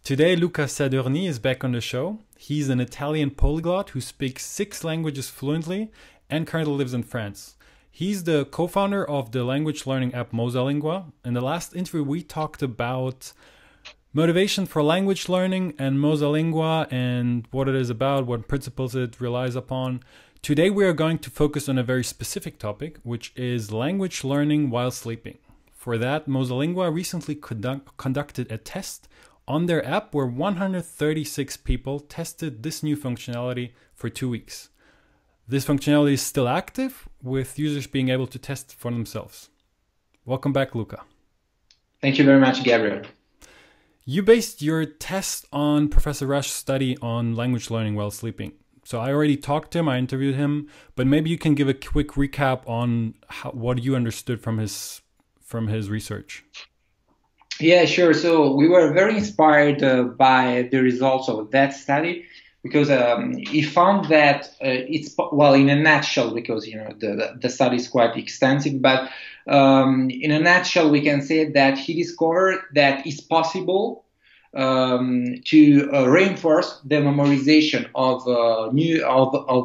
Today, Luca Sadurny is back on the show. He's an Italian polyglot who speaks 6 languages fluently and currently lives in France. He's the co-founder of the language learning app Mosalingua. In the last interview, we talked about motivation for language learning and Mosalingua and what it is about, what principles it relies upon. Today, we are going to focus on a very specific topic, which is language learning while sleeping. For that, Mosalingua recently conducted a test on their app where 136 people tested this new functionality for 2 weeks. This functionality is still active, with users being able to test for themselves. Welcome back, Luca. Thank you very much, Gabriel. You based your test on Professor Rush's study on language learning while sleeping. So I already talked to him, I interviewed him, but maybe you can give a quick recap on what you understood from his research. Yeah, sure. So we were very inspired by the results of that study because he found that in a nutshell, because the study is quite extensive, but in a nutshell, we can say that he discovered that it's possible to reinforce the memorization of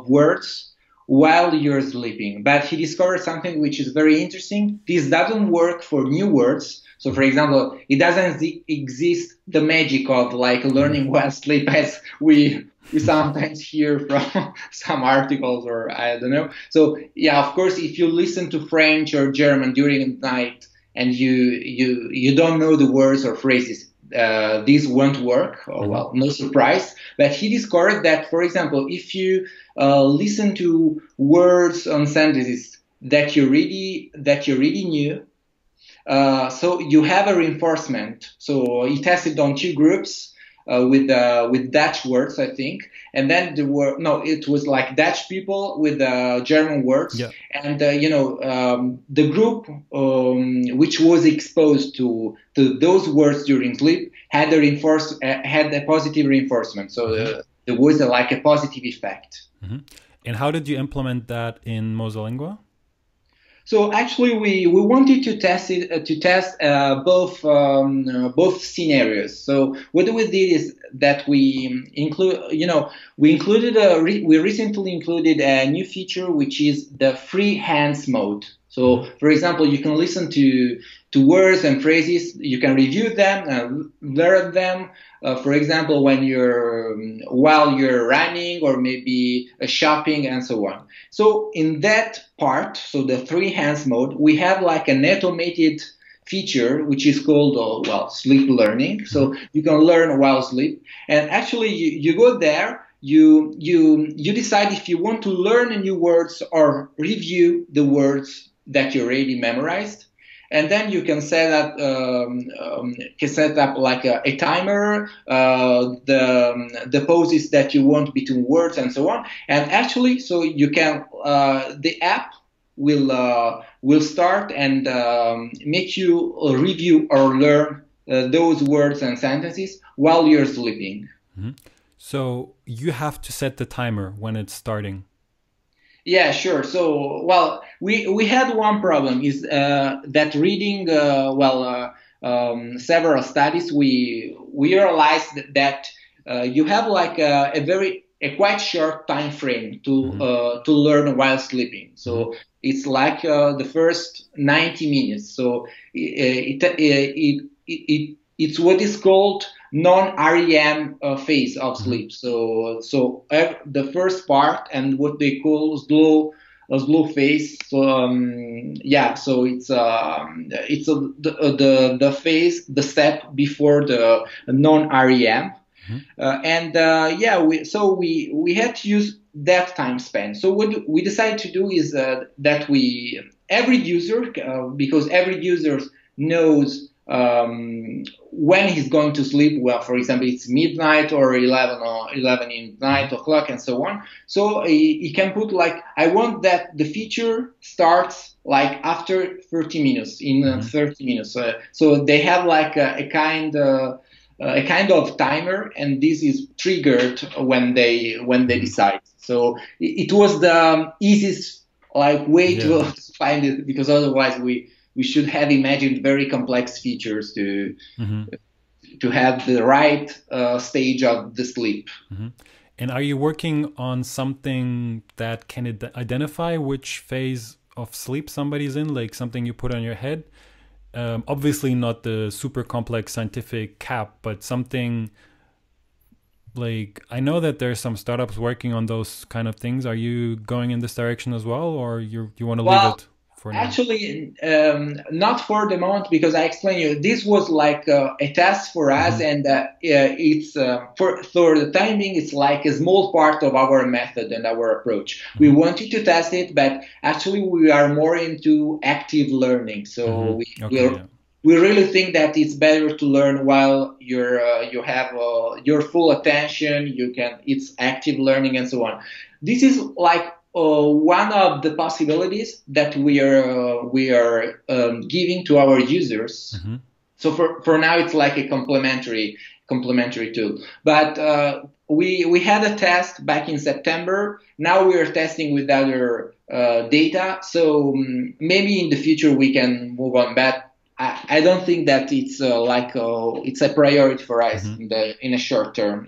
words while you're sleeping. But he discovered something which is very interesting. This doesn't work for new words. So, for example, it doesn't exist the magic of like learning while asleep as we sometimes hear from some articles or I don't know. So, yeah, of course, if you listen to French or German during the night and you don't know the words or phrases, this won't work. Oh, well, no surprise. But he discovered that, for example, if you listen to words and sentences that you already knew, so you have a reinforcement. So he tested on 2 groups with Dutch words, I think, and then it was like Dutch people with German words, yeah. And the group which was exposed to those words during sleep had a positive reinforcement. So there was like a positive effect. Mm-hmm. And how did you implement that in Mosalingua? So actually, we wanted to test both scenarios. So what we did is that we recently included a new feature which is the free hands mode. So, for example, you can listen to words and phrases, you can review them, learn them. For example, while you're running or maybe shopping and so on. So in that part, so the free hands mode, we have like an automated feature which is called sleep learning. So you can learn while asleep, and actually you go there. You decide if you want to learn new words or review the words that you already memorized. And then you can set up like a timer, the pauses that you want between words and so on. And actually, so you can the app will start and make you review or learn those words and sentences while you're sleeping. Mm-hmm. So you have to set the timer when it's starting. Yeah, sure. So, we had one problem is that reading several studies, we realized that you have like a quite short time frame to learn while sleeping. So it's like the first 90 minutes. So it's what is called non-REM phase of sleep. So the first part and what they call slow phase. So so it's the phase, the step before the non-REM. We had to use that time span. So what we decided to do is that every user, because every user knows when he's going to sleep. Well, for example, it's midnight or 11 in night o'clock and so on. So he can put like, I want that the feature starts like after 30 minutes, in 30 minutes. So they have like a kind of timer, and this is triggered when they decide. So it was the easiest like way to find it, because otherwise we should have imagined very complex features to to have the right stage of the sleep. Mm-hmm. And are you working on something that can identify which phase of sleep somebody's in, like something you put on your head? Obviously not the super complex scientific cap, but something like, I know that there's some startups working on those kind of things. Are you going in this direction as well, or you want to leave it for now? Actually, not for the moment, because I explained you, this was like a test for us, and it's for the time being, it's like a small part of our method and our approach. We wanted to test it, but actually we are more into active learning. So we really think that it's better to learn while you have your full attention. It's active learning and so on. This is like one of the possibilities that we are giving to our users. So for now, it's like a complementary tool. But we had a test back in September. Now we are testing with other data. So maybe in the future we can move on. But I don't think that it's it's a priority for us in the short term.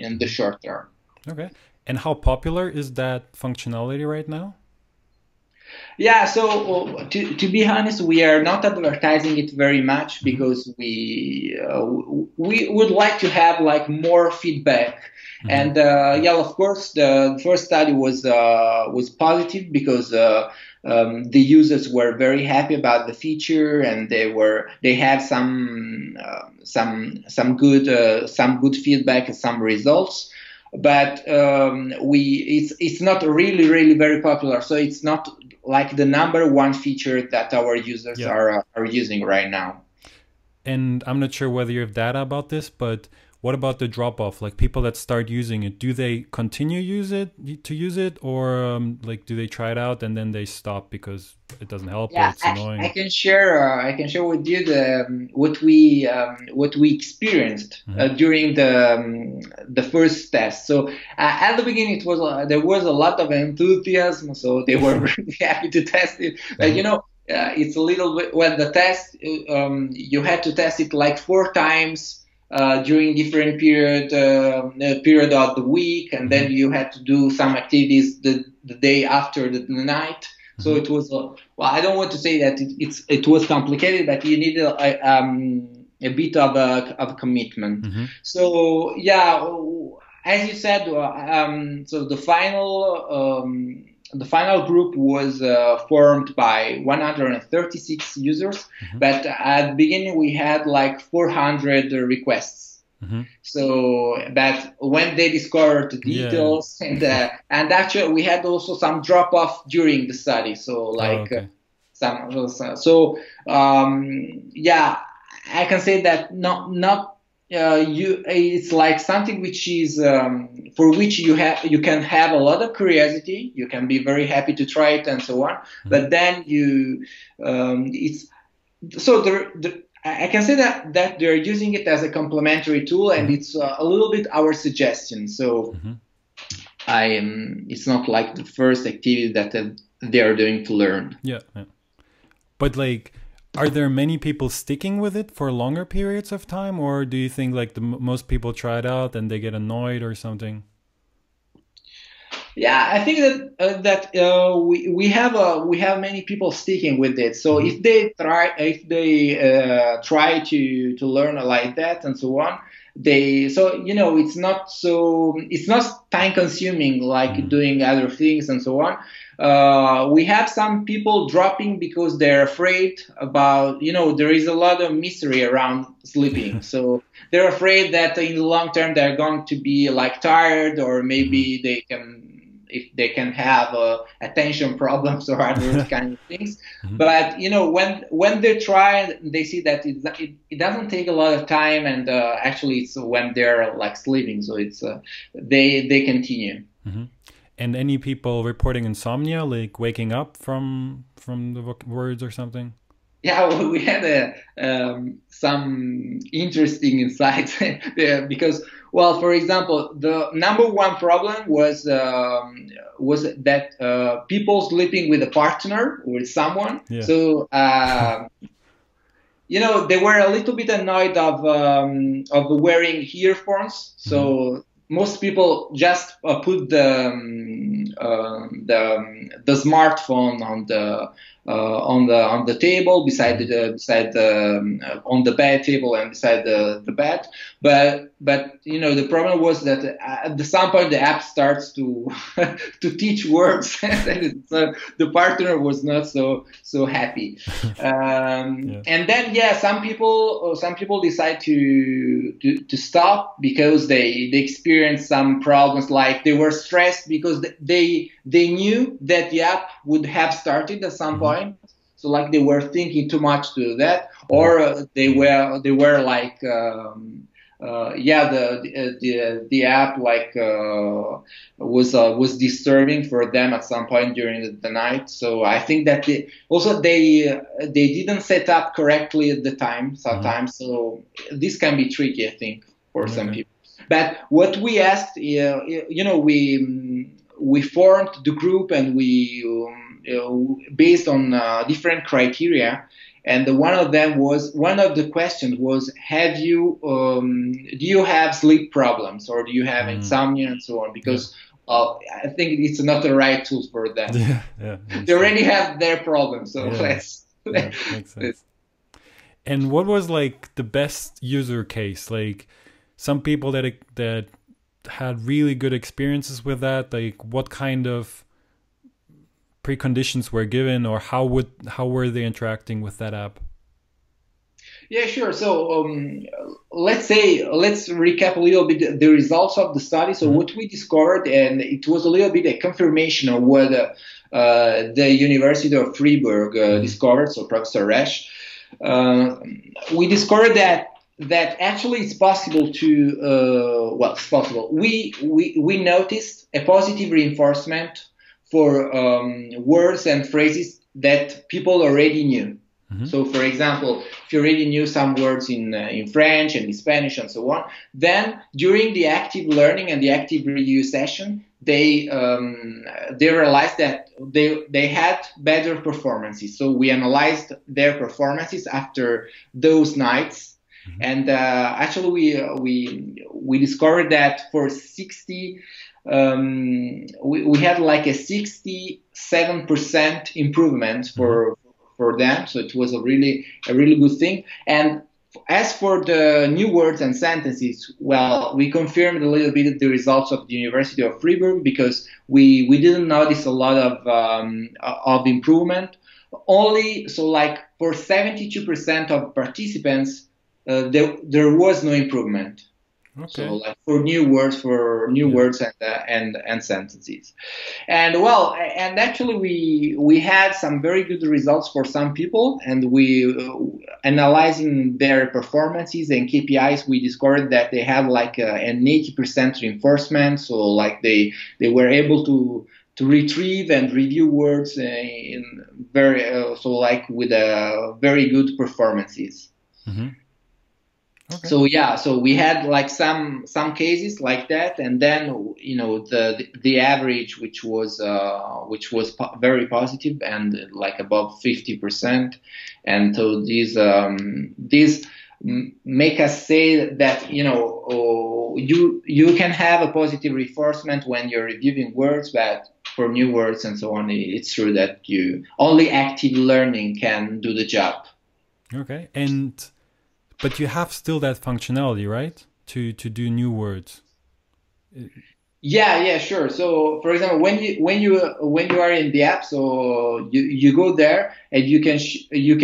Okay. And how popular is that functionality right now? Yeah, so to be honest, we are not advertising it very much because we would like to have like more feedback. And of course, the first study was positive because the users were very happy about the feature, and they had some good feedback and some results. But it's not really very popular, so it's not like the number one feature that our users are using right now. And I'm not sure whether you have data about this, but what about the drop off? Like people that start using it, do they continue to use it, or like do they try it out and then they stop because it doesn't help or it's annoying? I can share with you what we experienced during the first test. So at the beginning, there was a lot of enthusiasm, so they were really happy to test it. But it's a little bit when the test you had to test it like 4 times. During different period of the week, and then you had to do some activities the day after the night. So it was I don't want to say that it was complicated, but you needed a bit of a commitment. So as you said, so the final group was formed by 136 users, but at the beginning we had like 400 requests. So that when they discovered the details, and actually we had also some drop off during the study. So like I can say that not. It's like something which is for which you can have a lot of curiosity. You can be very happy to try it and so on. But then I can say that they're using it as a complementary tool, and it's a little bit our suggestion. So it's not like the first activity that they are doing to learn. Yeah. But like, are there many people sticking with it for longer periods of time, or do you think like most people try it out and they get annoyed or something? Yeah, I think that we have many people sticking with it. So if they try to learn like that and so on, it's not time consuming like doing other things and so on. We have some people dropping because they're afraid about, there is a lot of mystery around sleeping. So they're afraid that in the long term they're going to be like tired, or maybe if they can have attention problems or other kind of things. But when they try, they see that it doesn't take a lot of time, and actually it's when they're like sleeping, so it's they continue. And any people reporting insomnia, like waking up from the words or something? Yeah, we had some interesting insights there because, for example, the number one problem was that people sleeping with a partner, with someone. Yeah. So they were a little bit annoyed of wearing earphones. So most people just put the smartphone on the table beside on the bed table and beside the bed. But the problem was that at some point the app starts to to teach words, and so the partner was not so happy. And then some people decide to stop because they experienced some problems, like they were stressed because they knew that the app would have started at some point. So like they were thinking too much to do that, or they were like the app like was disturbing for them at some point during the night. So I think that they didn't set up correctly at the time sometimes. So this can be tricky, I think, for some people. But what we asked, we formed the group, and we based on different criteria. And one of the questions was, do you have sleep problems, or do you have insomnia, and so on? Because I think it's not the right tools for them. They already have their problems, so makes sense. And what was like the best user case? Like some people that had really good experiences with that. Like what kind of preconditions were given, or how were they interacting with that app? Yeah, sure. So let's recap a little bit the results of the study. So what we discovered, and it was a little bit a confirmation of what the University of Freiburg discovered. So Professor Resch, we discovered that actually it's possible to it's possible. We noticed a positive reinforcement for words and phrases that people already knew. So, for example, if you already knew some words in French and in Spanish and so on, then during the active learning and the active review session, they realized that they had better performances. So we analyzed their performances after those nights, and actually we discovered that for 60. We had like a 67% improvement for them, so it was a really good thing. And as for the new words and sentences, well, we confirmed a little bit the results of the University of Freiburg, because we didn't notice a lot of improvement. Only so like for 72% of participants, there was no improvement. Okay. So like for new words and sentences, and actually we had some very good results for some people, and we analyzing their performances and KPIs, we discovered that they had like an 80% reinforcement. So like they were able to retrieve and review words in very with very good performances. Okay. So we had like some cases like that, and then the average, which was very positive and like above 50%, and so these make us say that you can have a positive reinforcement when you're reviewing words, but for new words and so on, it's true that only active learning can do the job. Okay, but you have still that functionality, right? To do new words. Yeah, sure. So, for example, when you are in the app, so you go there and you can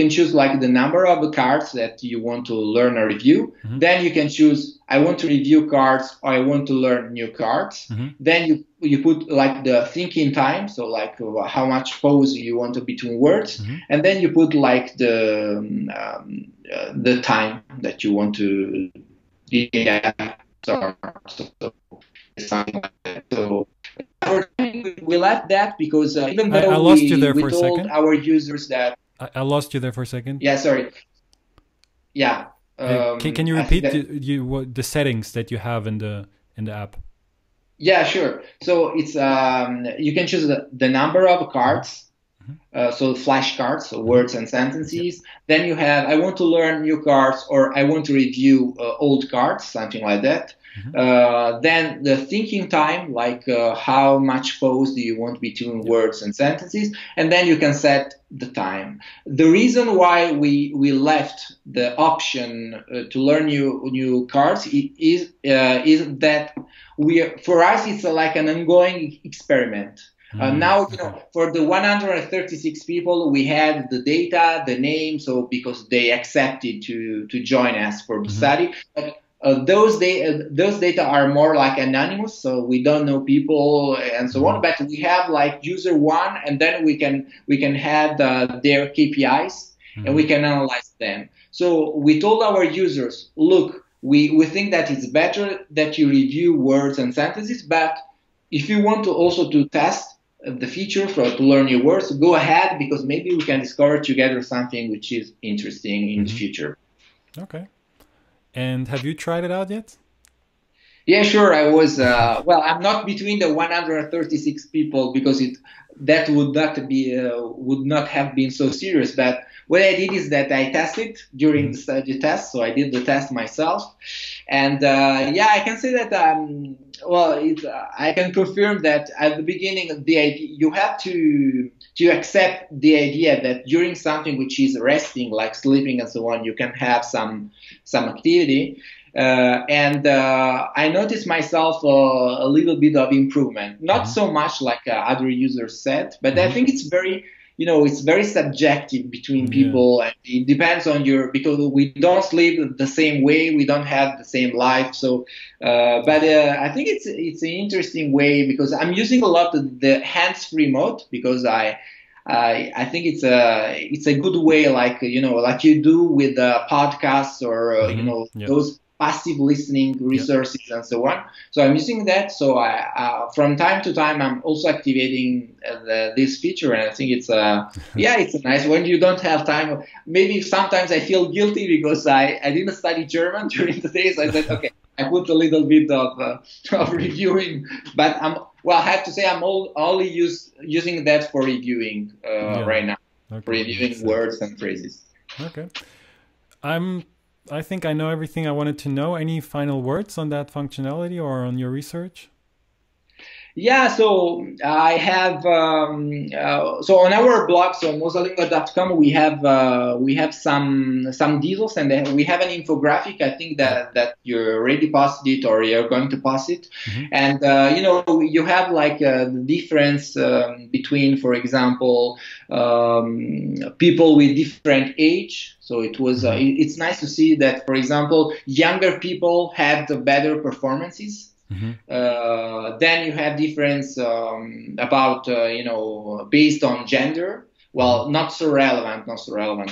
choose like the number of the cards that you want to learn or review. Then you can choose, I want to review cards, or I want to learn new cards. Then you put like the thinking time, so like how much pause you want between words, and then you put like the time that you want to So we left that because even though I lost you there we for a told second. our users that I lost you there for a second. Yeah, sorry. Yeah. Can you repeat the settings that you have in the app? Yeah, sure. So it's you can choose the number of cards So flashcards, so words and sentences. Then you have, I want to learn new cards, or I want to review old cards, something like that. Then the thinking time, like how much pause do you want between words and sentences, and then you can set the time. The reason why we left the option to learn new cards is that for us it's like an ongoing experiment. Now, for the 136 people, we had the data, the name, so because they accepted to join us for the study. But those data are more like anonymous, so we don't know people and so on. But we have like user one, and then we can have their KPIs and we can analyze them. So we told our users, look, we think that it's better that you review words and sentences, but if you want to also to test the feature to learn new words, go ahead, because maybe we can discover together something which is interesting in the future. Okay. And have you tried it out yet? Yeah, sure. I was, well, I'm not between the 136 people because that would not have been so serious. But what I did is that I tested during the study test. So I did the test myself. And yeah, I can say that, I can confirm that at the beginning, the idea, you have to accept the idea that during something which is resting, like sleeping and so on, you can have some activity. And I noticed myself a little bit of improvement, not so much like other users said, but I think it's very, it's very subjective between people, and it depends on because we don't sleep the same way, we don't have the same life. So, but I think it's an interesting way, because I'm using a lot of the hands-free mode, because I think it's a good way, like like you do with podcasts or those passive listening resources and so on. So I'm using that. So I from time to time I'm also activating this feature, and I think it's it's a nice when you don't have time. Maybe sometimes I feel guilty because I didn't study German during the day, so I said okay, I put a little bit of reviewing, but I have to say I'm only using that for reviewing right now, for reviewing words and phrases. Okay. I think I know everything I wanted to know. Any final words on that functionality or on your research? Yeah, so I have so on our blog, so mosalingua.com, we have some details, and we have an infographic. I think that you already posted it, or you're going to post it, and you have like the difference between, for example, people with different age. So it was it's nice to see that, for example, younger people had better performances. Then you have difference about based on gender. Well, not so relevant,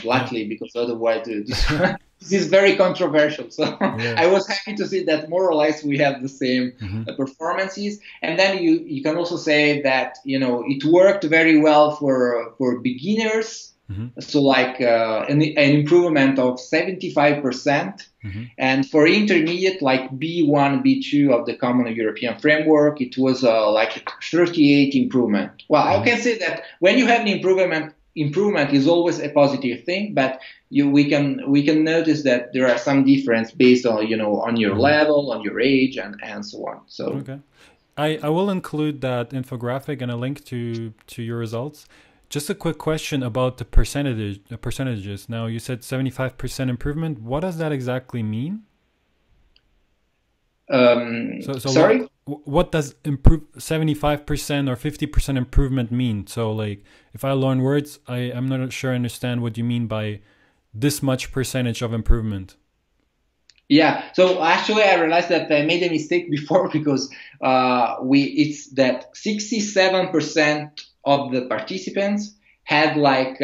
luckily, because otherwise this is very controversial. So I was happy to see that more or less we have the same performances. And then you can also say that it worked very well for beginners. So like an improvement of 75%, and for intermediate, like B1, B2 of the Common European Framework, it was like 38 improvement. Well, I can say that when you have an improvement is always a positive thing, but we can notice that there are some difference based on on your level, on your age, and so on. So okay, I will include that infographic and a link to your results. Just a quick question about the percentages. Now, you said 75% improvement. What does that exactly mean? Sorry? What does 75% or 50% improvement mean? So, like, if I learn words, I'm not sure I understand what you mean by this much percentage of improvement. Yeah, so actually I realized that I made a mistake before, because it's that 67% of the participants had like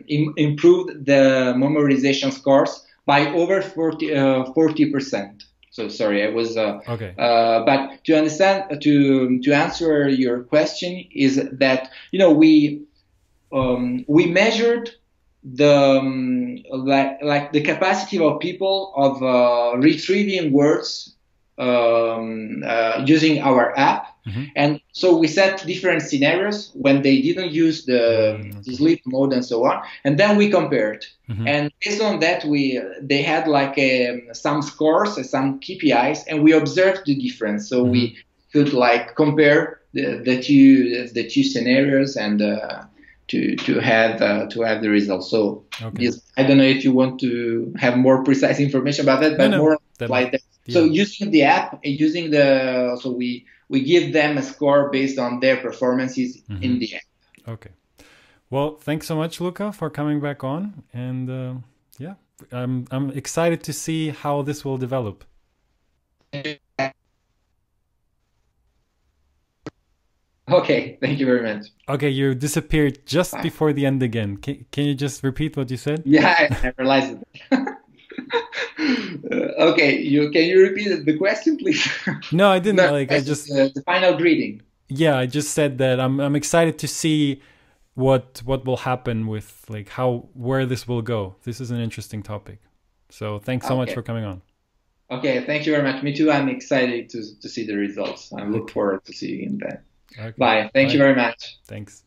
improved the memorization scores by over 40%. So sorry, I was okay. But to understand, to answer your question, is that we measured the like the capacity of people of retrieving words using our app. And so we set different scenarios when they didn't use the sleep mode and so on, and then we compared. And based on that, they had like some scores, some KPIs, and we observed the difference. So we could like compare the two scenarios and to have the results. So yes, I don't know if you want to have more precise information about that, but more like that. Yeah. So using the app, we give them a score based on their performances in the app. Okay. Well, thanks so much, Luca, for coming back on. And yeah, I'm excited to see how this will develop. Okay, thank you very much. Okay, you disappeared just before the end again. Can you just repeat what you said? Yeah, I realized it. Okay, can you repeat the question, please? No, I didn't. No, I just the final greeting. Yeah, I just said that I'm excited to see what will happen with like where this will go. This is an interesting topic. So thanks so much for coming on. Okay, thank you very much. Me too. I'm excited to see the results. I look forward to seeing that. Okay. Bye. Thank you very much. Thanks.